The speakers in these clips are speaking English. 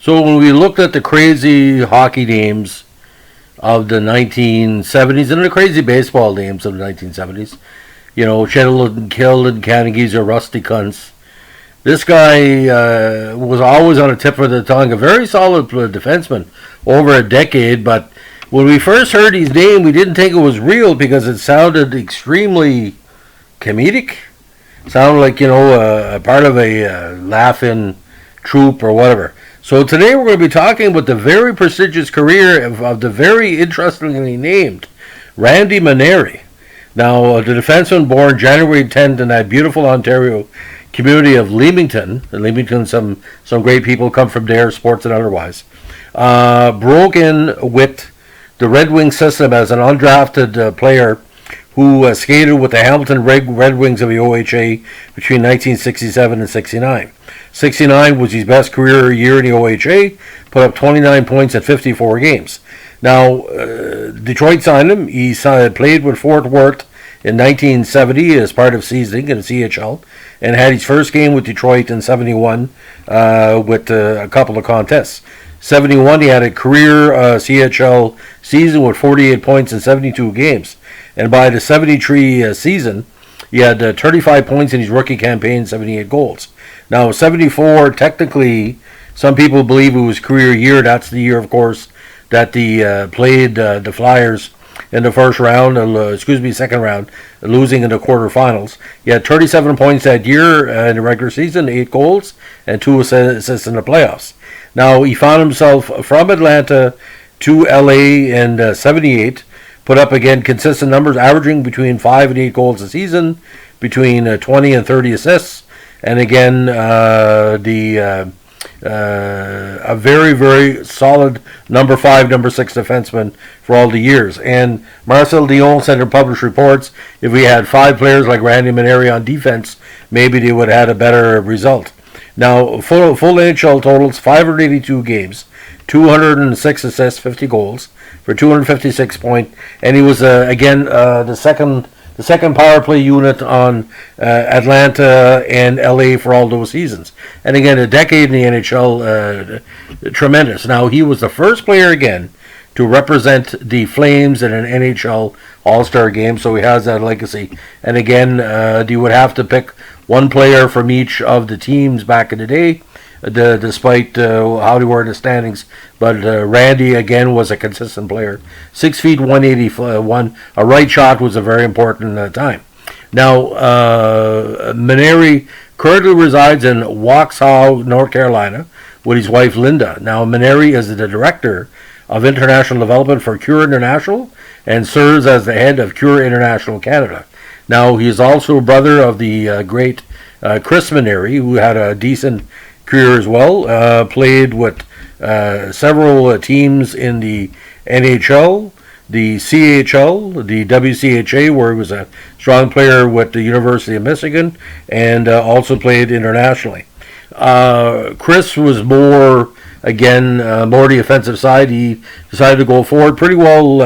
So when we looked at the crazy hockey names of the 1970s and the crazy baseball names of the 1970s, you know, Shedled and Killed and Cannigies or Rusty Cunts, this guy was always on the tip of the tongue, a very solid defenseman over a decade, but when we first heard his name, we didn't think it was real because it sounded extremely comedic. Sounded like, you know, a part of a laughing troupe or whatever. So today we're going to be talking about the very prestigious career of the very interestingly named Randy Manery. Now, the defenseman born January 10th in that beautiful Ontario community of Leamington. Leamington, some great people come from there, sports and otherwise. Broke in with the Red Wing system as an undrafted player who skated with the Hamilton Red Wings of the OHA between 1967 and 69. 69 was his best career year in the OHA, put up 29 points at 54 games. Now, Detroit signed him. He played with Fort Worth in 1970 as part of seasoning in the CHL, and had his first game with Detroit in 71 with a couple of contests. 71, he had a career CHL season with 48 points in 72 games. And by the 73 season, he had 35 points in his rookie campaign, 78 goals. Now, 74, technically, some people believe it was career year. That's the year, of course, that he played the Flyers in the second round, losing in the quarterfinals. He had 37 points that year in the regular season, 8 goals, and 2 assists in the playoffs. Now, he found himself from Atlanta to LA in 78, put up again consistent numbers, averaging between 5 and 8 goals a season, between 20 and 30 assists, and again, a very, very solid number 5, number 6 defenseman for all the years. And Marcel Dionne said in published reports, if we had 5 players like Randy Manery on defense, maybe they would have had a better result. Now, full NHL totals, 582 games, 206 assists, 50 goals for 256 points, and he was again the second power play unit on Atlanta and LA for all those seasons. And again, a decade in the NHL, tremendous. Now, he was the first player again to represent the Flames in an NHL All-Star game, so he has that legacy. And again, you would have to pick one player from each of the teams back in the day, despite how they were in the standings. But Randy, again, was a consistent player. 6 feet, 181. A right shot was a very important time. Now, Manery currently resides in Waxhaw, North Carolina, with his wife, Linda. Now, Manery is the director of international development for Cure International and serves as the head of Cure International Canada. Now, he is also a brother of the great Chris Manery, who had a decent career as well. Played with several teams in the NHL, the CHL, the WCHA, where he was a strong player with the University of Michigan, and also played internationally. Chris was more the offensive side. He decided to go forward pretty well,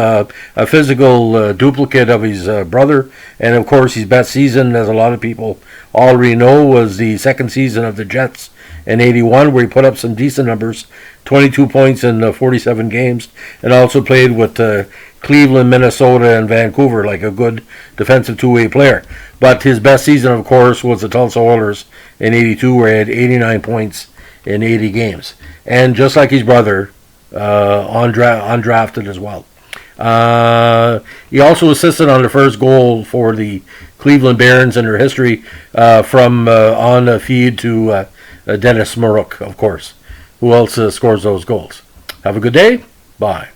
a physical duplicate of his brother. And of course, his best season, as a lot of people already know, was the second season of the Jets in 81, where he put up some decent numbers, 22 points in 47 games, and also played with Cleveland, Minnesota, and Vancouver, like a good defensive two-way player. But his best season, of course, was the Tulsa Oilers in 82, where he had 89 points in 80 games. And just like his brother, undrafted as well. He also assisted on the first goal for the Cleveland Barons in their history from on the feed to Dennis Maruk, of course. Who else scores those goals? Have a good day. Bye.